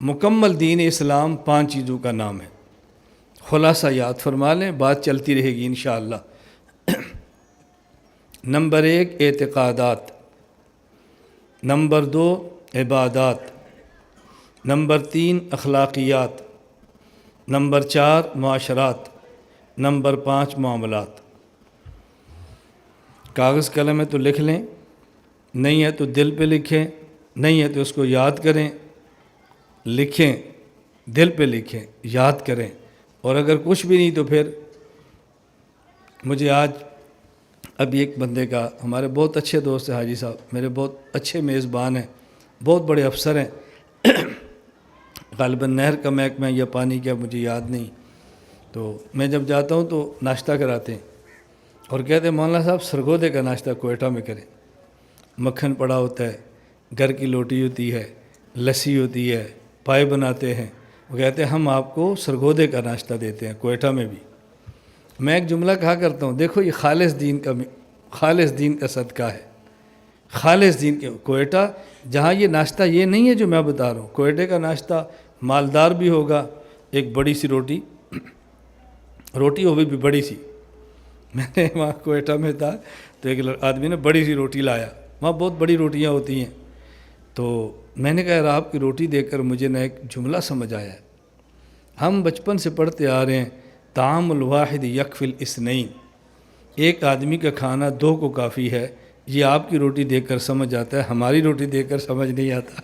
مکمل دین اسلام 5 چیزوں کا نام ہے۔ خلاصہ یاد فرما لیں، بات چلتی رہے گی انشاءاللہ۔ نمبر 1 اعتقادات، نمبر 2 عبادات، نمبر 3 اخلاقیات، نمبر 4 معاشرات، نمبر 5 معاملات۔ کاغذ قلم ہے تو لکھ لیں، نہیں ہے تو دل پہ لکھیں، نہیں ہے تو اس کو یاد کریں، لکھیں، دل پہ لکھیں، یاد کریں۔ اور اگر کچھ بھی نہیں تو پھر مجھے آج ابھی ایک بندے کا، ہمارے بہت اچھے دوست ہیں حاجی صاحب، میرے بہت اچھے میزبان ہیں، بہت بڑے افسر ہیں، غالباً نہر کا محکمہ یا پانی کا مجھے یاد نہیں، تو میں جب جاتا ہوں تو ناشتہ کراتے ہیں اور کہتے ہیں مولانا صاحب سرگودے کا ناشتہ کوئٹہ میں کریں، مکھن پڑا ہوتا ہے، گھر کی لوٹی ہوتی ہے، لسی ہوتی ہے، پائے بناتے ہیں۔ وہ کہتے ہیں ہم آپ کو سرگودے کا ناشتہ دیتے ہیں کوئٹہ میں بھی۔ میں ایک جملہ کہا کرتا ہوں، دیکھو یہ خالص دین کا صدقہ ہے، خالص دین کے کوئٹہ، جہاں یہ ناشتہ یہ نہیں ہے جو میں بتا رہا ہوں، کوئٹے کا ناشتہ مالدار بھی ہوگا، ایک بڑی سی روٹی ہوگی بھی بڑی سی۔ میں نے وہاں کوئٹہ میں تھا تو ایک آدمی نے بڑی سی روٹی لایا، وہاں بہت بڑی روٹیاں ہوتی ہیں، تو میں نے کہا یار آپ کی روٹی دیکھ کر مجھے نہ ایک جملہ سمجھ آیا ہے، ہم بچپن سے پڑھتے آ رہے ہیں طعام الواحد یکفی الاثنین، ایک آدمی کا کھانا 2 کو کافی ہے۔ یہ آپ کی روٹی دیکھ کر سمجھ آتا ہے، ہماری روٹی دیکھ کر سمجھ نہیں آتا۔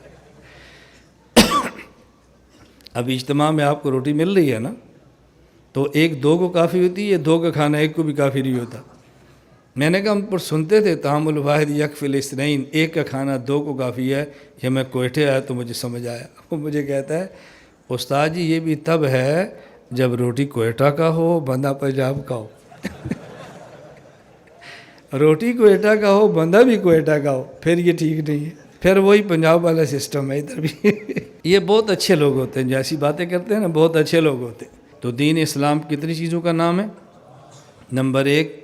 اب اجتماع میں آپ کو روٹی مل رہی ہے نا، تو 1 2 کو کافی ہوتی ہے، 2 کا کھانا 1 کو بھی کافی نہیں ہوتا۔ میں نے کہا ہم پر سنتے تھے طعام الواحد یکفی الاثنین، 1 کا کھانا 2 کو کافی ہے، یہ میں کوئٹے آیا تو مجھے سمجھ آیا۔ وہ مجھے کہتا ہے استاد جی یہ بھی تب ہے جب روٹی کوئٹہ کا ہو، بندہ پنجاب کا ہو۔ روٹی کوئٹہ کا ہو، بندہ بھی کوئٹہ کا ہو، پھر یہ ٹھیک نہیں ہے، پھر وہی پنجاب والا سسٹم ہے ادھر بھی۔ یہ بہت اچھے لوگ ہوتے ہیں، جیسی باتیں کرتے ہیں نا، بہت اچھے لوگ ہوتے ہیں۔ تو دین اسلام کتنی چیزوں کا نام ہے؟ نمبر 1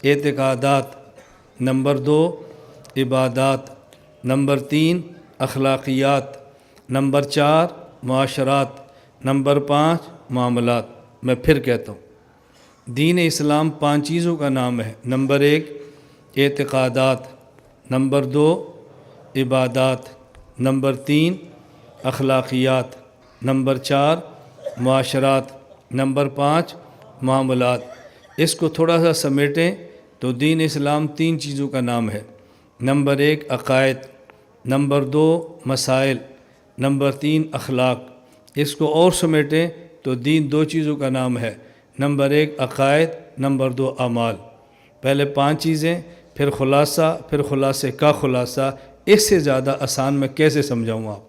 اعتقادات، نمبر 2 عبادات، نمبر 3 اخلاقیات، نمبر 4 معاشرات، نمبر 5 معاملات۔ میں پھر کہتا ہوں دین اسلام 5 چیزوں کا نام ہے۔ نمبر 1 اعتقادات، نمبر 2 عبادات، نمبر 3 اخلاقیات، نمبر 4 معاشرات، نمبر 5 معاملات۔ اس کو تھوڑا سا سمیٹیں تو دین اسلام 3 چیزوں کا نام ہے۔ نمبر 1 عقائد، نمبر 2 مسائل، نمبر 3 اخلاق۔ اس کو اور سمیٹیں تو دین 2 چیزوں کا نام ہے۔ نمبر 1 عقائد، نمبر 2 اعمال۔ پہلے 5 چیزیں، پھر خلاصہ، پھر خلاصے کا خلاصہ۔ اس سے زیادہ آسان میں کیسے سمجھاؤں آپ؟